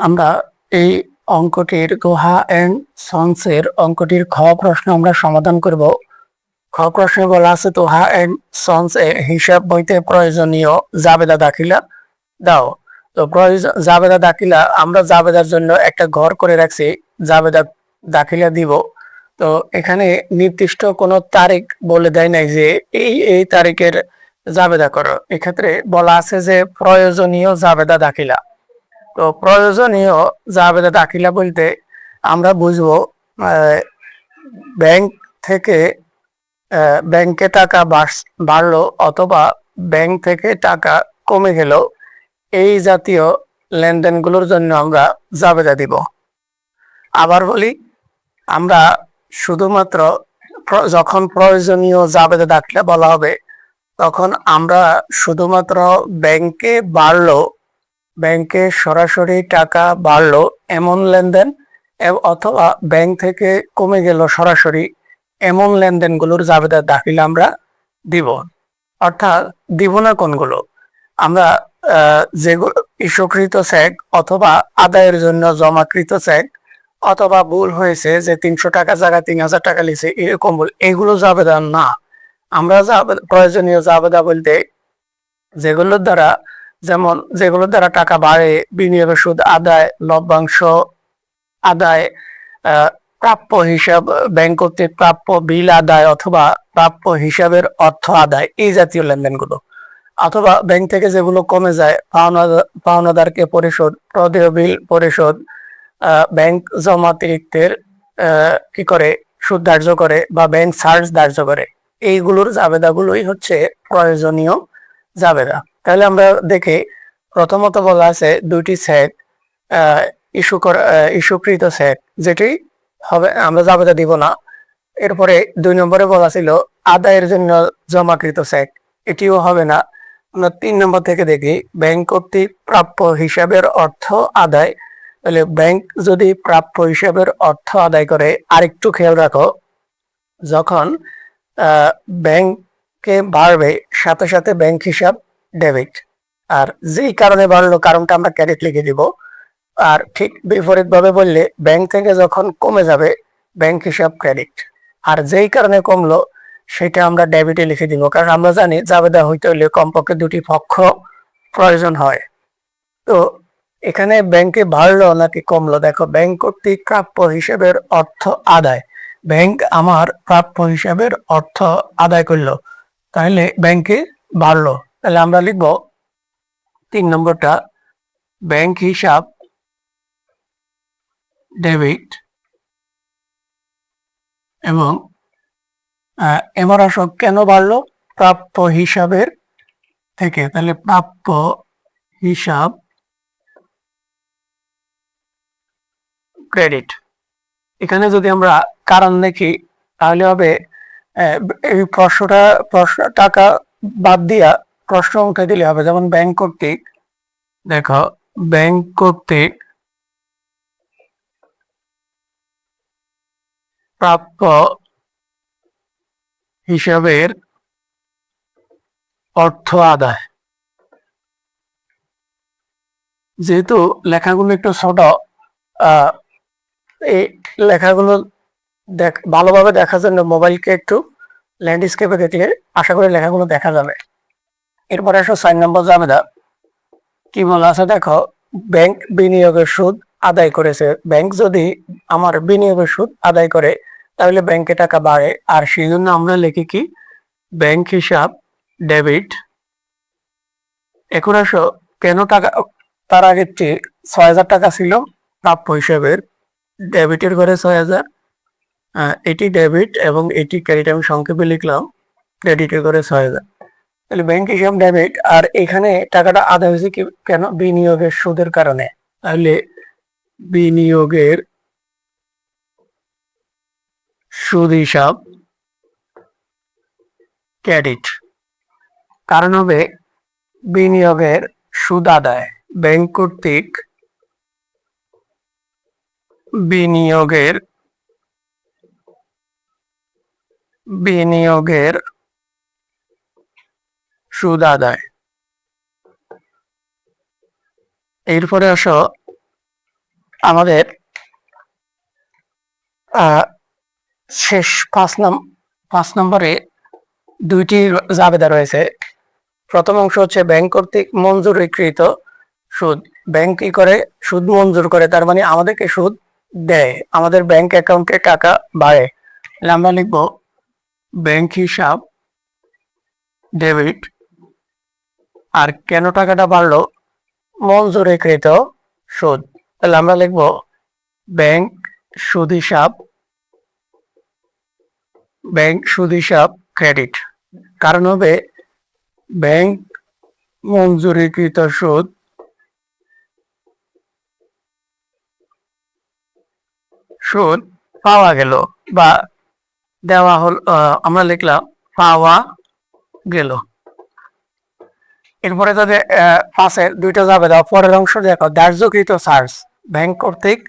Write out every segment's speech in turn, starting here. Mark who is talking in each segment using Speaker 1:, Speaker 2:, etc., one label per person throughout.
Speaker 1: আমরা এই অঙ্কটির গুহা এন্ড সন্সের অঙ্কটির খ প্রশ্ন আমরা সমাধান করব। খ প্রশ্নে বলা আছে তোহা এন্ড সন্স এর হিসাব বইতে প্রয়োজনীয় জাবেদা দাখিলা দাও। তো জাবেদা দাখিলা আমরা জাবেদার জন্য একটা ঘর করে রাখছি, জাবেদা দাখিলা দিব। তো এখানে নির্দিষ্ট কোনো তারিখ বলে দেয় নাই যে এই তারিখের জাবেদা করো। এক্ষেত্রে বলা আছে যে প্রয়োজনীয় জাবেদা দাখিলা। তো প্রয়োজনীয় জাবেদা দাখিলা বলতে আমরা বুঝবো ব্যাংক থেকে ব্যাংকে টাকা বাড়লো অথবা ব্যাংক থেকে টাকা কমে গেল, এই জাতীয় লেনদেনগুলোর জন্য আমরা জাবেদা দিব। আবার বলি, আমরা শুধুমাত্র যখন প্রয়োজনীয় জাবেদা দাখিলা বলা হবে তখন আমরা শুধুমাত্র ব্যাংকে বাড়লো, ব্যাংকে সরাসরি টাকা বাড়লো এমন লেনদেন অথবা ব্যাংক থেকে কমে গেল সরাসরি এমন লেনদেনগুলোর জাবেদা দাখিলা আমরা দিব। অর্থাৎ দিব না কোনগুলো, আমরা যেগুলো ইস্যুকৃত চেক অথবা আদায়ের জন্য জমাকৃত চেক অথবা ভুল হয়েছে যে 300 টাকা জায়গায় 3000 টাকা লিখছে এরকম এগুলো জাবেদা না। আমরা প্রয়োজনীয় জাবেদা বলতে যেগুলোর দ্বারা টাকা বাড়ে, বিনিয়োগের সুদ আদায়, লভ্যাংশ আদায়, প্রাপ্য হিসাব ব্যাংক কর্তৃক প্রাপ্য বিল আদায় অথবা প্রাপ্য হিসাবের অর্থ আদায়, এই জাতীয় লেনদেনগুলো। অথবা ব্যাংক থেকে যেগুলো কমে যায়, পাওনাদারকে পরিশোধ, প্রদেয় বিল পরিশোধ, ব্যাংক জমাতিরিক্তের কি করে সুদ ধার্য করে বা ব্যাংক চার্জ ধার্য করে, এইগুলোর জাবেদাগুলোই হচ্ছে প্রয়োজনীয় জাবেদা। তাহলে আমরা দেখি, প্রথমত বলা আছে দুইটি চেক ইস্যুকৃত চেক, যেটি হবে আমরা জাবেদা দিব না। এরপরে 2 নম্বরে বলা ছিল আদায়ের জন্য জমাকৃত চেক, এটিও হবে না। আমরা 3 নম্বর থেকে দেখি ব্যাংক কর্তৃক প্রাপ্য হিসাবের অর্থ আদায়। তাহলে ব্যাংক যদি প্রাপ্য হিসাবের অর্থ আদায় করে, আরেকটু খেয়াল রাখো, যখন ব্যাংকে বাড়বে সাথে সাথে ব্যাংক হিসাব ডেবিট, আর যেই কারণে বাড়লো কারণটা আমরা ক্রেডিট লিখে দিব। আর ঠিক বিপরীত ভাবে বললে ব্যাংক থেকে যখন কমে যাবে ব্যাংক হিসাব ক্রেডিট, আর যেই কারণে কমলো সেটা আমরা ডেবিটে লিখে দিব। কারণ আমরা জানি জাবেদা হইতে হলে কমপক্ষে দুটি পক্ষ প্রয়োজন হয়। তো এখানে ব্যাংকে বাড়লো নাকি কমলো, দেখো ব্যাংক কর্তৃক প্রাপ্য হিসেবের অর্থ আদায়, ব্যাংক আমার প্রাপ্য হিসাবের অর্থ আদায় করলো, তাহলে ব্যাংকে বাড়লো। তাহলে আমরা লিখবো 3 নম্বরটা, ব্যাংক হিসাব ডেবিট এবং এবার আসো কেন বাড়লো, প্রাপ্য হিসাবের থেকে। তাহলে প্রাপ্য হিসাব ক্রেডিট। এখানে যদি আমরা কারণ দেখি তাহলে হবে এই প্রশ্ন টাকা বাদ দিয়া প্রশ্ন উঠে দিলে হবে। যেমন ব্যাংক কর্তৃক, দেখো ব্যাংক কর্তৃক প্রাপ্য হিসাবের অর্থ আদায়। যেহেতু লেখাগুলো একটু ছোট, এই লেখাগুলো ভালোভাবে দেখার জন্য মোবাইলকে একটু ল্যান্ডস্কেপে দেখলে আশা করি লেখাগুলো দেখা যাবে। এরপরে আসো 4 নম্বর জাবেদা। কি বলা আছে দেখো, ব্যাংক বিনিয়োগের সুদ আদায় করেছে। ব্যাংক যদি আমার বিনিয়োগের সুদ আদায় করে তাহলে ব্যাংকে টাকা বাড়ে, আর সেই জন্য আমরা লিখি কি, ব্যাংক হিসাব ডেবিট। এখন আসো কেন টাকা, তার আগে 6000 টাকা ছিল প্রাপ্য হিসাবের, ডেবিটের ঘরে 6000, এটি ডেবিট এবং এটি ক্রেডিট, আমি সংক্ষেপে লিখলাম ক্রেডিটের ঘরে 6000। তাহলে ব্যাংক হিসাব ডেবিট, আর এখানে টাকাটা আদায় হয়েছে কি কেন, বিনিয়োগের সুদের কারণে। তাহলে বিনিয়োগের সুদ হিসাব ক্রেডিট, কারণ হবে বিনিয়োগের সুদ আদায়। ব্যাংক কর্তৃক বিনিয়োগের সুদ আদায়। এরপরে আসো আমাদের শেষ 5 নম্বরে দুইটি জাবেদা রয়েছে। প্রথম অংশ হচ্ছে ব্যাংক কর্তৃক মঞ্জুরিকৃত সুদ। ব্যাংক কি করে? সুদ মঞ্জুর করে, তার মানে আমাদেরকে সুদ দেয়, আমাদের ব্যাংক অ্যাকাউন্টে টাকা বাড়ে। আমরা লিখব ব্যাংক হিসাব ডেবিট। আর কেন টাকাটা বাড়লো? মঞ্জুরিকৃত সুদ। তাহলে আমরা লিখব ব্যাংক সুদ হিসাব ক্রেডিট। কারণ হবে ব্যাংক মঞ্জুরিকৃত সুদ পাওয়া গেল বা দেওয়া হল, আমরা লিখলাম পাওয়া গেল। এরপরে যদি পাশের দুইটা যাবে দাও, পরের অংশ দেখো ধার্যকৃত চার্জ, ব্যাংক কর্তৃক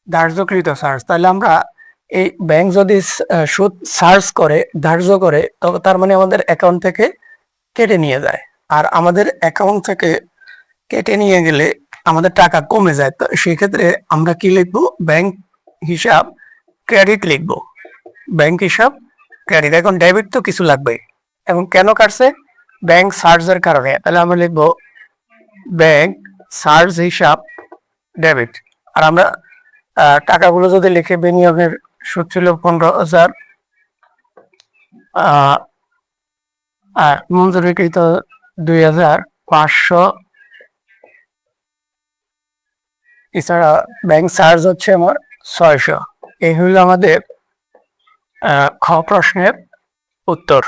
Speaker 1: ধার্যকৃত চার্জ। তাহলে আমরা এই ব্যাংক যদি সুদ চার্জ করে, ধার্য করে, তবে তার মানে আমাদের অ্যাকাউন্ট থেকে কেটে নিয়ে যায়। আর আমাদের অ্যাকাউন্ট থেকে কেটে নিয়ে গেলে আমাদের টাকা কমে যায়। তো সেই ক্ষেত্রে আমরা কি লিখবো? ব্যাংক হিসাব ক্রেডিট লিখবো। ব্যাংক হিসাব ক্রেডিট। এখন ডেবিট তো কিছু লাগবে, এবং কেন কাটছে? ব্যাংক চার্জের কারণে। তাহলে আমরা লিখবো ব্যাংক চার্জ হিসাব ডেবিট। আর আমরা টাকাগুলো যদি লিখে, বিনিয়োগের সুদ ছিল 15,000, আর মঞ্জুরিকৃত 2,500, এছাড়া ব্যাংক চার্জ হচ্ছে আমার 600। এই হইল আমাদের খ প্রশ্নের উত্তর।